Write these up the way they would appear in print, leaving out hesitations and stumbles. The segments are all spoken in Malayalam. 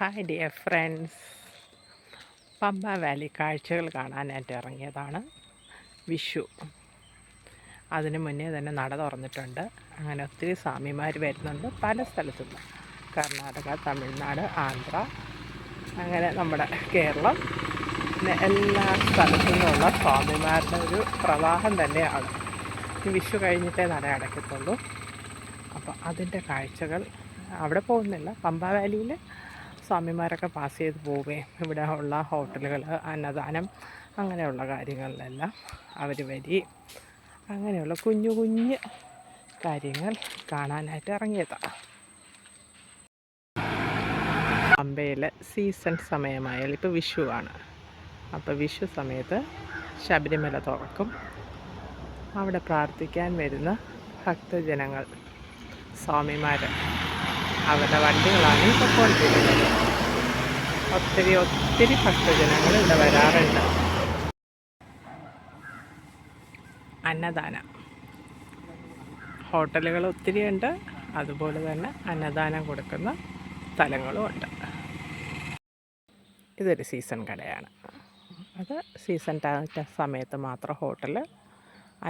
Hi dear friends, Pamba valley കാഴ്ചകൾ കാണാനായിട്ട് ഇറങ്ങിയതാണ്. വിഷു അതിന് മുന്നേ തന്നെ നട തുറന്നിട്ടുണ്ട്. അങ്ങനെ ഒത്തിരി സ്വാമിമാർ വരുന്നുണ്ട് പല സ്ഥലത്തുനിന്ന്. കർണാടക, തമിഴ്നാട്, ആന്ധ്ര, അങ്ങനെ നമ്മുടെ കേരളം, പിന്നെ എല്ലാ സ്ഥലത്തു നിന്നുള്ള സ്വാമിമാരുടെ ഒരു പ്രവാഹം തന്നെയാണ്. ഈ വിഷു കഴിഞ്ഞിട്ടേ നട അടയ്ക്കത്തുള്ളൂ. അപ്പോൾ അതിൻ്റെ കാഴ്ചകൾ അവിടെ പോകുന്നില്ല. പമ്പ വാലിയിൽ സ്വാമിമാരൊക്കെ പാസ് ചെയ്ത് പോവുകയും ഇവിടെ ഉള്ള ഹോട്ടലുകൾ, അന്നദാനം, അങ്ങനെയുള്ള കാര്യങ്ങളിലെല്ലാം അവർ വരികയും അങ്ങനെയുള്ള കുഞ്ഞു കുഞ്ഞ് കാര്യങ്ങൾ കാണാനായിട്ട് ഇറങ്ങിയതാണ്. പമ്പയിൽ സീസൺ സമയമായാൽ ഇപ്പോൾ വിഷുവാണ്. അപ്പോൾ വിഷു സമയത്ത് ശബരിമല തുറക്കും. അവിടെ പ്രാർത്ഥിക്കാൻ വരുന്ന ഭക്തജനങ്ങൾ, സ്വാമിമാർ, അവരുടെ വണ്ടികളാണ് ഈ പൊക്കോണ്ടിരിക്കുന്നത്. ഒത്തിരി ഭക്തജനങ്ങൾ ഇവിടെ വരാറുണ്ട്. അന്നദാനം ഹോട്ടലുകൾ ഒത്തിരിയുണ്ട്, അതുപോലെ തന്നെ അന്നദാനം കൊടുക്കുന്ന സ്ഥലങ്ങളും ഉണ്ട്. ഇതൊരു സീസൺ കടയാണ്. അത് സീസൺ സമയത്ത് മാത്രം ഹോട്ടൽ,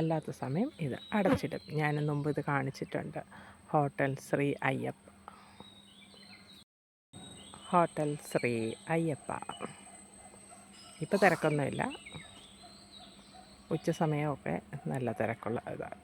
അല്ലാത്ത സമയം ഇത് അടച്ചിടും. ഞാൻ മുമ്പ് ഇത് കാണിച്ചിട്ടുണ്ട്. ഹോട്ടൽ ശ്രീ അയ്യപ്പ. ഇപ്പോൾ തിരക്കൊന്നുമില്ല. ഉച്ച സമയമൊക്കെ നല്ല തിരക്കുള്ള ഇതാണ്.